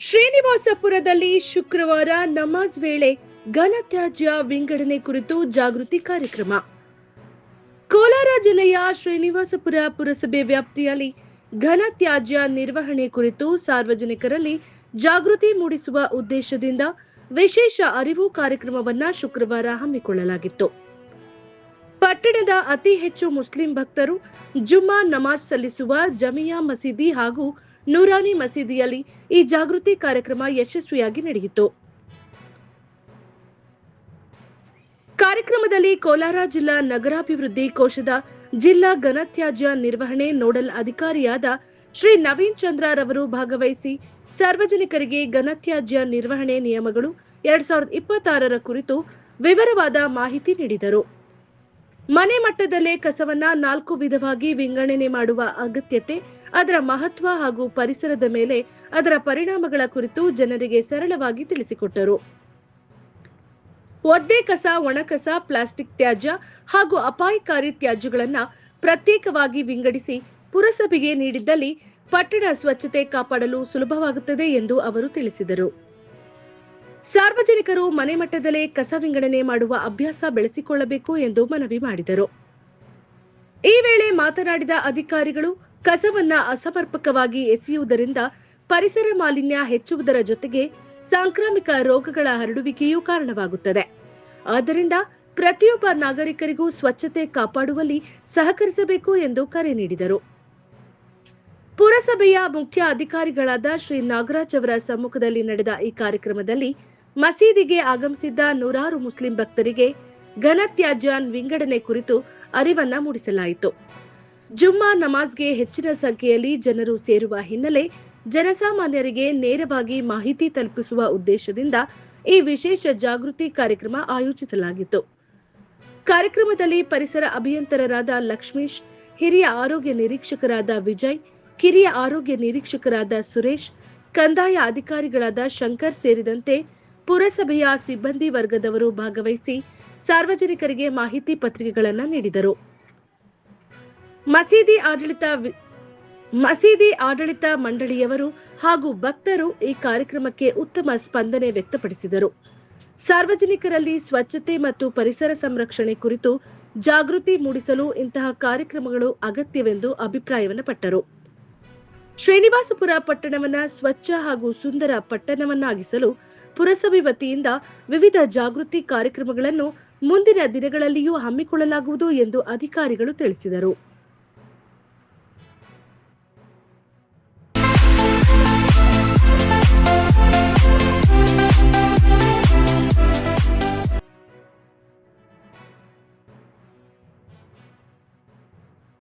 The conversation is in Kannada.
ಶ್ರೀನಿವಾಸಪುರದಲ್ಲಿ ಶುಕ್ರವಾರ ನಮಾಜ್ ವೇಳೆ ಘನತ್ಯಾಜ್ಯ ವಿಂಗಡಣೆ ಕುರಿತು ಜಾಗೃತಿ ಕಾರ್ಯಕ್ರಮ. ಕೋಲಾರ ಜಿಲ್ಲೆಯ ಶ್ರೀನಿವಾಸಪುರ ಪುರಸಭೆ ವ್ಯಾಪ್ತಿಯಲ್ಲಿ ಘನತ್ಯಾಜ್ಯ ನಿರ್ವಹಣೆ ಕುರಿತು ಸಾರ್ವಜನಿಕರಲ್ಲಿ ಜಾಗೃತಿ ಮೂಡಿಸುವ ಉದ್ದೇಶದಿಂದ ವಿಶೇಷ ಅರಿವು ಕಾರ್ಯಕ್ರಮವನ್ನು ಶುಕ್ರವಾರ ಹಮ್ಮಿಕೊಳ್ಳಲಾಗಿತ್ತು. ಪಟ್ಟಣದ ಅತಿ ಹೆಚ್ಚು ಮುಸ್ಲಿಂ ಭಕ್ತರು ಜುಮ್ಮಾ ನಮಾಜ್ ಸಲ್ಲಿಸುವ ಜಮಿಯಾ ಮಸೀದಿ ಹಾಗೂ ನೂರಾನಿ ಮಸೀದಿಯಲ್ಲಿ ಈ ಜಾಗೃತಿ ಕಾರ್ಯಕ್ರಮ ಯಶಸ್ವಿಯಾಗಿ ನಡೆಯಿತು. ಕಾರ್ಯಕ್ರಮದಲ್ಲಿ ಕೋಲಾರ ಜಿಲ್ಲಾ ನಗರಾಭಿವೃದ್ಧಿ ಕೋಶದ ಜಿಲ್ಲಾ ಘನತ್ಯಾಜ್ಯ ನಿರ್ವಹಣೆ ನೋಡಲ್ ಅಧಿಕಾರಿಯಾದ ಶ್ರೀ ನವೀನ್ ಚಂದ್ರ ರವರು ಭಾಗವಹಿಸಿ ಸಾರ್ವಜನಿಕರಿಗೆ ಘನತ್ಯಾಜ್ಯ ನಿರ್ವಹಣೆ ನಿಯಮಗಳು 2026 ಕುರಿತು ವಿವರವಾದ ಮಾಹಿತಿ ನೀಡಿದರು. ಮನೆ ಮಟ್ಟದಲ್ಲೇ ಕಸವನ್ನ 4 ವಿಧವಾಗಿ ವಿಂಗಡಣೆ ಮಾಡುವ ಅಗತ್ಯತೆ, ಅದರ ಮಹತ್ವ ಹಾಗೂ ಪರಿಸರದ ಮೇಲೆ ಅದರ ಪರಿಣಾಮಗಳ ಕುರಿತು ಜನರಿಗೆ ಸರಳವಾಗಿ ತಿಳಿಸಿಕೊಟ್ಟರು. ಒದ್ದೆ ಕಸ, ಒಣಕಸ, ಪ್ಲಾಸ್ಟಿಕ್ ತ್ಯಾಜ್ಯ ಹಾಗೂ ಅಪಾಯಕಾರಿ ತ್ಯಾಜ್ಯಗಳನ್ನು ಪ್ರತ್ಯೇಕವಾಗಿ ವಿಂಗಡಿಸಿ ಪುರಸಭೆಗೆ ನೀಡಿದ್ದಲ್ಲಿ ಪಟ್ಟಣ ಸ್ವಚ್ಛತೆ ಕಾಪಾಡಲು ಸುಲಭವಾಗುತ್ತದೆ ಎಂದು ಅವರು ತಿಳಿಸಿದರು. ಸಾರ್ವಜನಿಕರು ಮನೆ ಮಟ್ಟದಲ್ಲೇ ಕಸ ವಿಂಗಡಣೆ ಮಾಡುವ ಅಭ್ಯಾಸ ಬೆಳೆಸಿಕೊಳ್ಳಬೇಕು ಎಂದು ಮನವಿ ಮಾಡಿದರು. ಈ ವೇಳೆ ಮಾತನಾಡಿದ ಅಧಿಕಾರಿಗಳು, ಕಸವನ್ನ ಅಸಮರ್ಪಕವಾಗಿ ಎಸೆಯುವುದರಿಂದ ಪರಿಸರ ಮಾಲಿನ್ಯ ಹೆಚ್ಚುವುದರ ಜೊತೆಗೆ ಸಾಂಕ್ರಾಮಿಕ ರೋಗಗಳ ಹರಡುವಿಕೆಯೂ ಕಾರಣವಾಗುತ್ತದೆ. ಆದ್ದರಿಂದ ಪ್ರತಿಯೊಬ್ಬ ನಾಗರಿಕರಿಗೂ ಸ್ವಚ್ಛತೆ ಕಾಪಾಡುವಲ್ಲಿ ಸಹಕರಿಸಬೇಕು ಎಂದು ಕರೆ ನೀಡಿದರು. ಪುರಸಭೆಯ ಮುಖ್ಯ ಅಧಿಕಾರಿಗಳಾದ ಶ್ರೀ ನಾಗರಾಜ್ ಅವರ ಸಮ್ಮುಖದಲ್ಲಿ ನಡೆದ ಈ ಕಾರ್ಯಕ್ರಮದಲ್ಲಿ ಮಸೀದಿಗೆ ಆಗಮಿಸಿದ್ದ ನೂರಾರು ಮುಸ್ಲಿಂ ಭಕ್ತರಿಗೆ ಘನತ್ಯಾಜ್ಯ ವಿಂಗಡಣೆ ಕುರಿತು ಅರಿವನ್ನ ಮೂಡಿಸಲಾಯಿತು. ಜುಮ್ಮಾ ನಮಾಜ್ಗೆ ಹೆಚ್ಚಿನ ಸಂಖ್ಯೆಯಲ್ಲಿ ಜನರು ಸೇರುವ ಹಿನ್ನೆಲೆ ಜನಸಾಮಾನ್ಯರಿಗೆ ನೇರವಾಗಿ ಮಾಹಿತಿ ತಲುಪಿಸುವ ಉದ್ದೇಶದಿಂದ ಈ ವಿಶೇಷ ಜಾಗೃತಿ ಕಾರ್ಯಕ್ರಮ ಆಯೋಜಿಸಲಾಗಿತ್ತು. ಕಾರ್ಯಕ್ರಮದಲ್ಲಿ ಪರಿಸರ ಅಭಿಯಂತರರಾದ ಲಕ್ಷ್ಮೀಶ್, ಹಿರಿಯ ಆರೋಗ್ಯ ನಿರೀಕ್ಷಕರಾದ ವಿಜಯ್, ಕಿರಿಯ ಆರೋಗ್ಯ ನಿರೀಕ್ಷಕರಾದ ಸುರೇಶ್, ಕಂದಾಯ ಅಧಿಕಾರಿಗಳಾದ ಶಂಕರ್ ಸೇರಿದಂತೆ ಪುರಸಭೆಯ ಸಿಬ್ಬಂದಿ ವರ್ಗದವರು ಭಾಗವಹಿಸಿ ಸಾರ್ವಜನಿಕರಿಗೆ ಮಾಹಿತಿ ಪತ್ರಿಕೆಗಳನ್ನು ನೀಡಿದರು. ಮಸೀದಿ ಆಡಳಿತ ಮಂಡಳಿಯವರು ಹಾಗೂ ಭಕ್ತರು ಈ ಕಾರ್ಯಕ್ರಮಕ್ಕೆ ಉತ್ತಮ ಸ್ಪಂದನೆ ವ್ಯಕ್ತಪಡಿಸಿದರು. ಸಾರ್ವಜನಿಕರಲ್ಲಿ ಸ್ವಚ್ಛತೆ ಮತ್ತು ಪರಿಸರ ಸಂರಕ್ಷಣೆ ಕುರಿತು ಜಾಗೃತಿ ಮೂಡಿಸಲು ಇಂತಹ ಕಾರ್ಯಕ್ರಮಗಳು ಅಗತ್ಯವೆಂದು ಅಭಿಪ್ರಾಯವನ್ನು ಪಟ್ಟರು. ಶ್ರೀನಿವಾಸಪುರ ಪಟ್ಟಣವನ್ನ ಸ್ವಚ್ಛ ಹಾಗೂ ಸುಂದರ ಪಟ್ಟಣವನ್ನಾಗಿಸಲು ಪುರಸಭೆ ವತಿಯಿಂದ ವಿವಿಧ ಜಾಗೃತಿ ಕಾರ್ಯಕ್ರಮಗಳನ್ನು ಮುಂದಿನ ದಿನಗಳಲ್ಲಿಯೂ ಹಮ್ಮಿಕೊಳ್ಳಲಾಗುವುದು ಎಂದು ಅಧಿಕಾರಿಗಳು ತಿಳಿಸಿದರು.